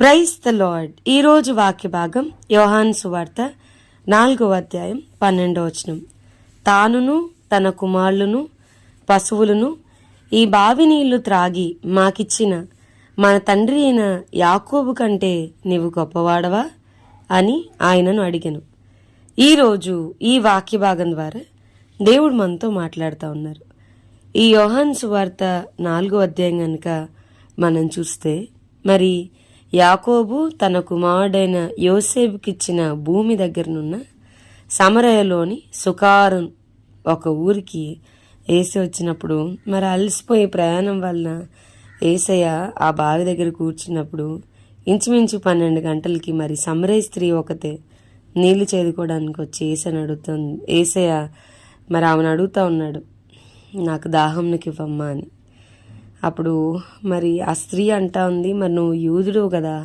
Praise the lord. ఈరోజు వాక్య భాగం యోహాను సువార్త 4వ అధ్యాయం 12వ వచనం. తానును తన కుమారులను పశువులను ఈ బావి నీళ్లు త్రాగి మాకిచ్చిన మన తండ్రి అయిన యాకోబు కంటే నీవు గొప్పవాడవా అని ఆయనను అడిగాను. ఈరోజు ఈ వాక్య భాగం ద్వారా దేవుడు మనతో మాట్లాడుతూ ఉన్నారు. ఈ యోహాను సువార్త 4వ అధ్యాయం కనుక మనం చూస్తే, మరి యాకోబు తన కుమారుడైన యోసేపుకిచ్చిన భూమి దగ్గరనున్న సమరయలోని సుకారం ఒక ఊరికి ఏసై వచ్చినప్పుడు, మరి అలసిపోయే ప్రయాణం వలన ఏసయ్య ఆ బావి దగ్గర కూర్చున్నప్పుడు ఇంచుమించు 12 గంటలకి మరి సమరయ స్త్రీ ఒకతే నీళ్లు చేదుకోవడానికి వచ్చి ఏసని అడుగుతుంది. ఏసయ్య మరి ఆమెను అడుగుతూ ఉన్నాడు, నాకు దాహంకి ఇవ్వమ్మా అని. అప్పుడు మరి ఆ స్త్రీ అంటా ఉంది, మరి నువ్వు యూదుడు కదా,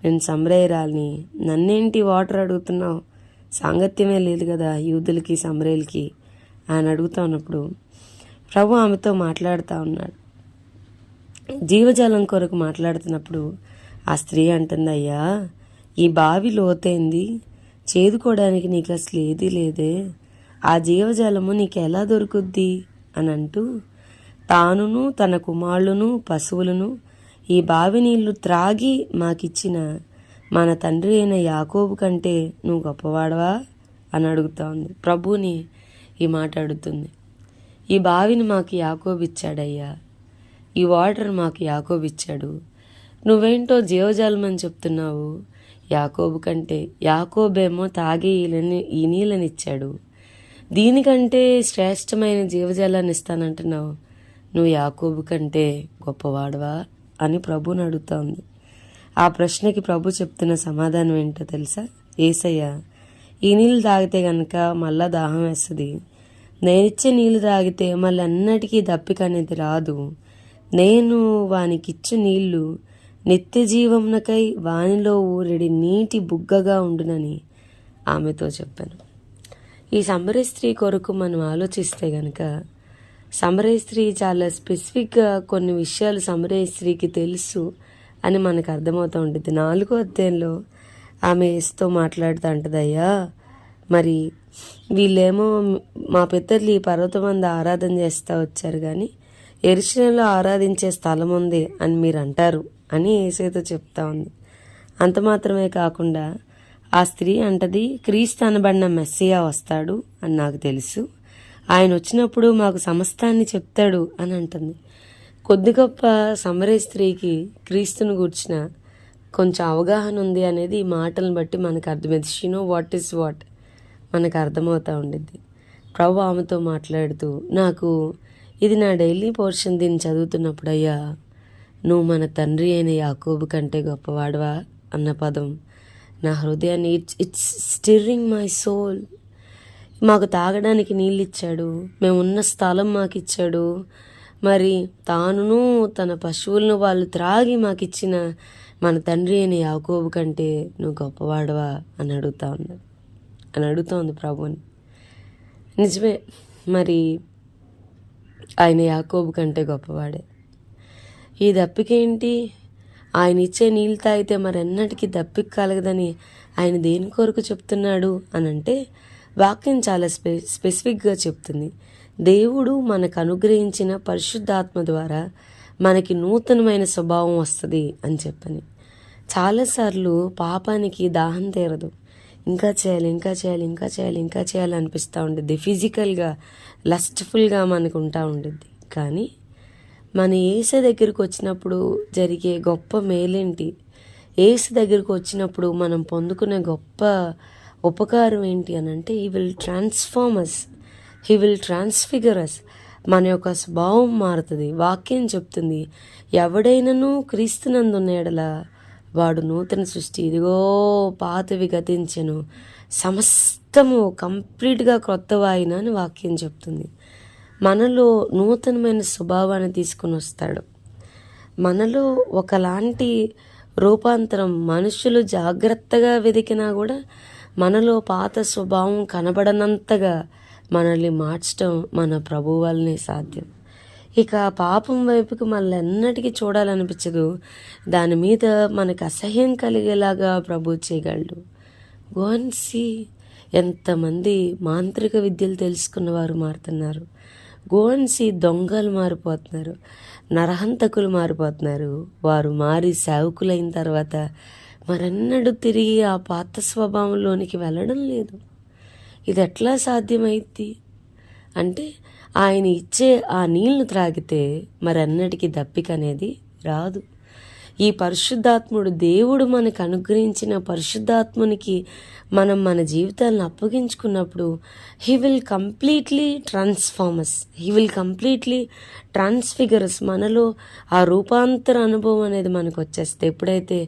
నేను సమరయరాల్ని, నన్నేంటి వాటర్ అడుగుతున్నావు, సాంగత్యమే లేదు కదా యూదులకి సమరయులకి అని అడుగుతా ఉన్నప్పుడు ప్రభు ఆమెతో మాట్లాడుతూ ఉన్నాడు. జీవజాలం కొరకు మాట్లాడుతున్నప్పుడు ఆ స్త్రీ అంటుంది, అయ్యా ఈ బావి లోతైంది, చేదుకోవడానికి నీకు అసలు ఏదీ లేదే, ఆ జీవజాలము నీకు ఎలా దొరుకుద్ది అని అంటూ, తానును తన కుమారులను పశువులను ఈ బావి నీళ్లు త్రాగి మాకిచ్చిన మన తండ్రి అయిన యాకోబు కంటే నువ్వు గొప్పవాడవా అని అడుగుతా ఉంది. ప్రభుని ఈ మాట అడుగుతుంది. ఈ బావిని మాకు యాకోబు ఇచ్చాడయ్యా, ఈ వాటర్ మాకు యాకోబు ఇచ్చాడు, నువ్వేంటో జీవజాలమని చెప్తున్నావు, యాకోబు కంటే, యాకోబేమో తాగే ఈ నీళ్ళని ఇచ్చాడు, దీనికంటే శ్రేష్టమైన జీవజాలాన్ని ఇస్తానంటున్నావు, నువ్వు యాకోబు కంటే గొప్పవాడవా అని ప్రభుని అడుగుతోంది. ఆ ప్రశ్నకి ప్రభు చెప్తున్న సమాధానం ఏంటో తెలుసా? ఏసయ్య, ఈ నీళ్ళు తాగితే గనక మళ్ళా దాహం వేస్తుంది, నేనిచ్చే నీళ్ళు తాగితే మళ్ళీ అన్నటికీ దప్పిక అనేది రాదు, నేను వానికిచ్చు నీళ్లు నిత్య జీవమునకై వానిలో ఊరెడి నీటి బుగ్గగా ఉండునని ఆమెతో చెప్పాను. ఈ సమరయ స్త్రీ కొరకు మనం ఆలోచిస్తే గనక, సమరయ స్త్రీ చాలా స్పెసిఫిక్గా కొన్ని విషయాలు సమరయ స్త్రీకి తెలుసు అని మనకు అర్థమవుతూ ఉంటుంది. 4వ అధ్యాయంలో ఆమె యేసుతో మాట్లాడుతూ అంటది, అయ్యా మరి వీళ్ళేమో మా పితరులు ఈ పర్వతం మీద ఆరాధన చేస్తూ వచ్చారు, కానీ యెరూషలేములో ఆరాధించే స్థలం ఉంది అని మీరు అంటారు అని యేసుతో చెప్తా ఉంది. అంత మాత్రమే కాకుండా ఆ స్త్రీ అంటది, క్రీస్తు అనబడిన మెస్సియా వస్తాడు అని నాకు తెలుసు, ఆయన వచ్చినప్పుడు మాకు సమస్తాన్ని చెప్తాడు అని అంటుంది. కొద్ది గొప్ప సమరయ స్త్రీకి క్రీస్తుని గూర్చిన కొంచెం అవగాహన ఉంది అనేది ఈ మాటలను బట్టి మనకు అర్థమైంది. She know what is what మనకు అర్థమవుతూ ఉండిద్ది. ప్రభు ఆమెతో మాట్లాడుతూ, నాకు ఇది నా డైలీ పోర్షన్, దీన్ని చదువుతున్నప్పుడు, అయ్యా నువ్వు మన తండ్రి అయిన యాకోబు కంటే గొప్పవాడవా అన్న పదం నా హృదయాన్ని ఇట్స్ స్టిర్రింగ్ మై సోల్. మాకు తాగడానికి నీళ్ళు ఇచ్చాడు, మేము ఉన్న స్థలం మాకు ఇచ్చాడు, మరి తానును తన పశువులను వాళ్ళు త్రాగి మాకు ఇచ్చిన మన తండ్రి అయిన యాకోబు కంటే నువ్వు గొప్పవాడవా అని అడుగుతోంది ప్రభుని. నిజమే, మరి ఆయన యాకోబు కంటే గొప్పవాడే. ఈ దప్పికేంటి, ఆయన ఇచ్చే నీళ్ళు తాగితే మరి ఎన్నటికీ దప్పిక కలగదని ఆయన దేని కొరకు చెప్తున్నాడు అని అంటే, వాక్యం చాలా స్పెసిఫిక్గా చెప్తుంది. దేవుడు మనకు అనుగ్రహించిన పరిశుద్ధాత్మ ద్వారా మనకి నూతనమైన స్వభావం వస్తుంది అని చెప్పని. చాలాసార్లు పాపానికి దాహం తీరదు, ఇంకా చేయాలి ఇంకా చేయాలి ఇంకా చేయాలి ఇంకా చేయాలి అనిపిస్తూ ఉంటుంది, ఫిజికల్గా లస్ట్ఫుల్గా మనకు ఉంటా ఉంటుంది. కానీ మన యేసు దగ్గరికి వచ్చినప్పుడు జరిగే గొప్ప మేలేంటి, యేసు దగ్గరికి వచ్చినప్పుడు మనం పొందుకునే గొప్ప ఉపకారం ఏంటి అని అంటే, he will transform us, he will transfigure us. మన యొక్క స్వభావం మారుతుంది. వాక్యం చెప్తుంది, ఎవడైనను క్రీస్తునందున్న ఎడల వాడు నూతన సృష్టి, ఇదిగో పాతవి గతించెను, సమస్తము కంప్లీట్గా క్రొత్తవాయిన అని వాక్యం చెప్తుంది. మనలో నూతనమైన స్వభావాన్ని తీసుకుని వస్తాడు. మనలో ఒకలాంటి రూపాంతరం మనుషులు జాగ్రత్తగా వెతికినా కూడా మనలో పాత స్వభావం కనబడనంతగా మనల్ని మార్చడం మన ప్రభు వల్లనే సాధ్యం. ఇక ఆ పాపం వైపుకి మళ్ళీ ఎన్నటికీ చూడాలనిపించదు. దాని మీద మనకు అసహ్యం కలిగేలాగా ప్రభు చేయగలడు. గో అండ్ సీ, ఎంతమంది మాంత్రిక విద్యలు తెలుసుకున్న వారు మారుతున్నారు. గో అండ్ సీ, దొంగలు మారిపోతున్నారు, నరహంతకులు మారిపోతున్నారు. వారు మారి సేవకులైన తర్వాత మరెన్నడూ తిరిగి ఆ పాత స్వభావంలోనికి వెళ్ళడం లేదు. ఇది ఎట్లా సాధ్యమైద్ది అంటే, ఆయన ఇచ్చే ఆ నీళ్లు త్రాగితే మరన్నటికీ దప్పిక అనేది రాదు. ఈ పరిశుద్ధాత్ముడు, దేవుడు మనకు అనుగ్రహించిన పరిశుద్ధాత్మునికి మనం మన జీవితాలను అప్పగించుకున్నప్పుడు he will completely transforms, he will completely transfigures. మనలో ఆ రూపాంతర అనుభవం అనేది మనకు వచ్చేస్తే, ఎప్పుడైతే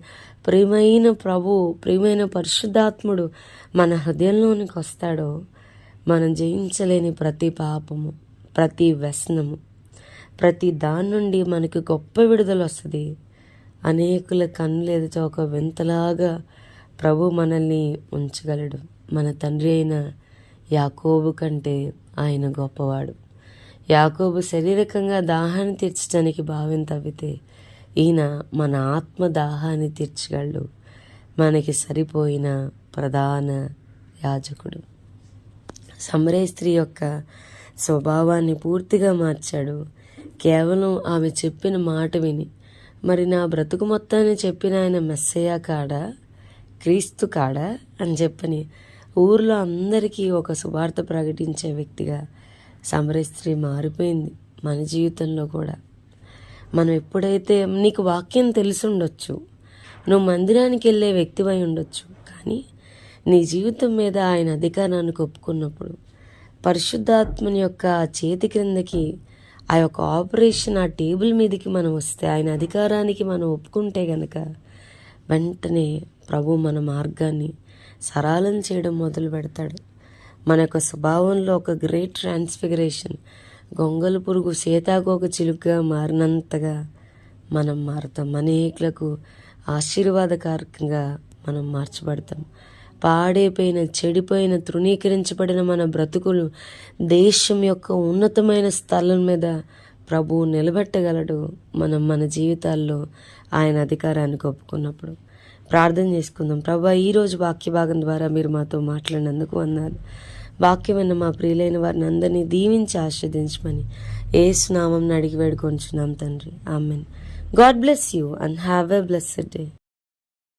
ప్రియమైన ప్రభు, ప్రియమైన పరిశుద్ధాత్ముడు మన హృదయంలోనికి వస్తాడో, మనం జయించలేని ప్రతి పాపము, ప్రతి వ్యసనము, ప్రతి దాని నుండి మనకి గొప్ప విడుదల వస్తుంది. అనేకుల కన్నులు ఎదుట ఒక వింతలాగా ప్రభు మనల్ని ఉంచగలడు. మన తండ్రి అయిన యాకోబు కంటే ఆయన గొప్పవాడు. యాకోబు శారీరకంగా దాహాన్ని తీర్చడానికి బావిని తవ్వితే, ఈయన మన ఆత్మ దాహాన్ని తీర్చగలడు. మనకి సరిపోయిన ప్రధాన యాజకుడు. సమరయ స్త్రీ యొక్క స్వభావాన్ని పూర్తిగా మార్చాడు, కేవలం ఆమె చెప్పిన మాట విని. మరి నా బ్రతుకు మొత్తాన్ని చెప్పిన ఆయన మెస్సయ్య కాడా, క్రీస్తు కాడా అని చెప్పని ఊర్లో అందరికీ ఒక సువార్త ప్రకటించే వ్యక్తిగా సమరయ స్త్రీ మారిపోయింది. మన జీవితంలో కూడా మనం ఎప్పుడైతే, నీకు వాక్యం తెలిసి ఉండొచ్చు, నువ్వు మందిరానికి వెళ్ళే వ్యక్తివై ఉండొచ్చు, కానీ నీ జీవితం మీద ఆయన అధికారాన్ని ఒప్పుకున్నప్పుడు, పరిశుద్ధాత్మని యొక్క చేతి క్రిందకి ఆ యొక్క ఆపరేషన్, ఆ టేబుల్ మీదకి మనం వస్తే, ఆయన అధికారానికి మనం ఒప్పుకుంటే గనక, వెంటనే ప్రభు మన మార్గాన్ని సరళం చేయడం మొదలు పెడతాడు. మన యొక్క స్వభావంలో ఒక గ్రేట్ ట్రాన్స్ఫిగరేషన్, గొంగల పురుగు సీతాకోక చిలుకగా మారినంతగా మనం మారుతాం. అనేకులకు ఆశీర్వాదకారకంగా మనం మార్చబడతాం. పాడైపోయిన, చెడిపోయిన, తృణీకరించబడిన మన బ్రతుకులు దేశం యొక్క ఉన్నతమైన స్థలం మీద ప్రభువు నిలబెట్టగలడు. మనం మన జీవితాల్లో ఆయన అధికారానికి ఒప్పుకున్నప్పుడు. ప్రార్థన చేసుకుందాం. ప్రభా, ఈరోజు వాక్య భాగం ద్వారా మీరు మాతో మాట్లాడినందుకు వందనాలు. వాక్యమైన మా ప్రియులైన వారిని అందరినీ దీవించి ఆశీర్వదించమని యేసు నామమున అడిగి వేడుకొంచున్నాం తండ్రి. Amen. God bless you and have a blessed day.